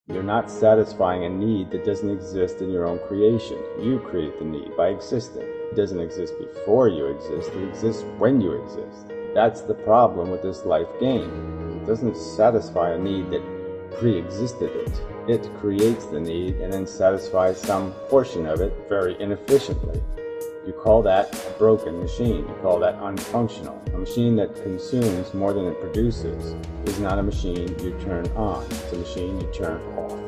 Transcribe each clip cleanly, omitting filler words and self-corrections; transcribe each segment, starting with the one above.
You're not satisfying a need that doesn't exist in your own creation. You create the need by existing. It doesn't exist before you exist, it exists when you exist. That's the problem with this life game. It doesn't satisfy a need that pre-existed it. It creates the need and then satisfies some portion of it very inefficiently. You call that a broken machine. You call that unfunctional. A machine that consumes more than it produces is not a machine you turn on. It's a machine you turn off.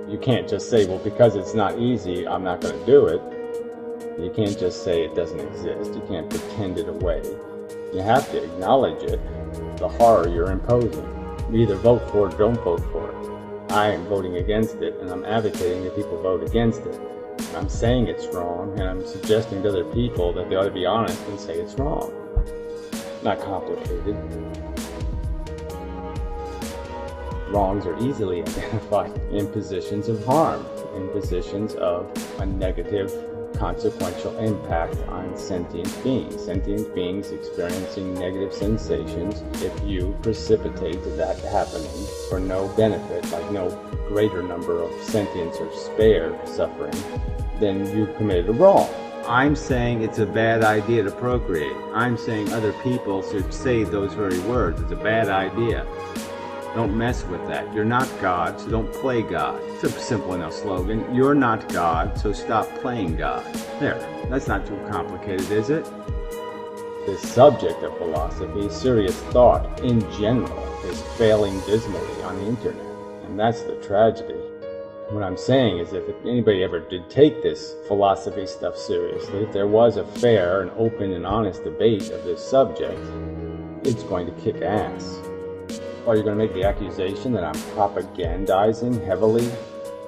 You can't just say, well, because it's not easy, I'm not going to do it. You can't just say it doesn't exist. You can't pretend it away. You have to acknowledge it, the horror you're imposing. You either vote for it or don't vote for it. I am voting against it, and I'm advocating that people vote against it. I'm saying it's wrong, and I'm suggesting to other people that they ought to be honest and say it's wrong. Not complicated. Wrongs are easily identified in positions of harm, in positions of a negative consequential impact on sentient beings. Sentient beings experiencing negative sensations, if you precipitate that happening for no benefit, like no greater number of sentients are spared suffering, then you committed a wrong. I'm saying it's a bad idea to procreate. I'm saying other people should say those very words. It's a bad idea. Don't mess with that. You're not God, so don't play God. It's a simple enough slogan. You're not God, so stop playing God. There. That's not too complicated, is it? The subject of philosophy, serious thought in general, is failing dismally on the internet. And that's the tragedy. What I'm saying is if anybody ever did take this philosophy stuff seriously, if there was a fair and open and honest debate of this subject, it's going to kick ass. Are you going to make the accusation that I'm propagandizing heavily?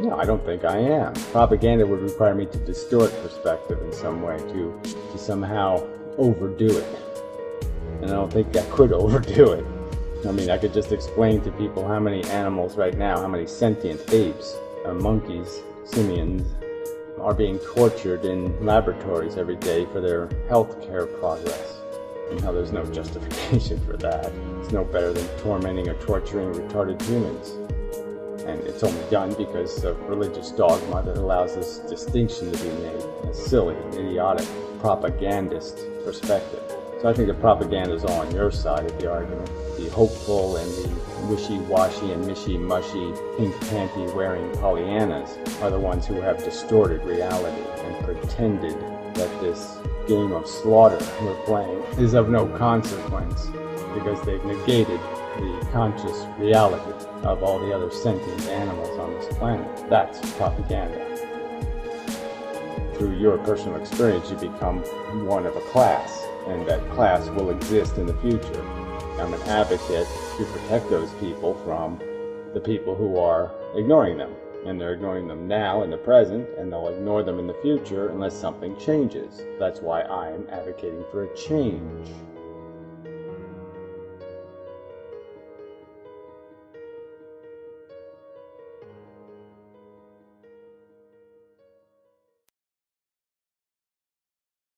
No, I don't think I am. Propaganda would require me to distort perspective in some way, to somehow overdo it. And I don't think I could overdo it. I mean, I could just explain to people how many animals right now, how many sentient apes, monkeys, simians, are being tortured in laboratories every day for their healthcare progress. And how there's no justification for that. It's no better than tormenting or torturing retarded humans. And it's only done because of religious dogma that allows this distinction to be made, a silly, idiotic, propagandist perspective. So I think the propaganda is all on your side of the argument. The hopeful and the wishy-washy and mishy-mushy, pink panty-wearing Pollyannas are the ones who have distorted reality and pretended that this game of slaughter we're playing is of no consequence because they've negated the conscious reality of all the other sentient animals on this planet. That's propaganda. Through your personal experience, you become one of a class, and that class will exist in the future. I'm an advocate to protect those people from the people who are ignoring them. And they're ignoring them now in the present, and they'll ignore them in the future unless something changes. That's why I'm advocating for a change.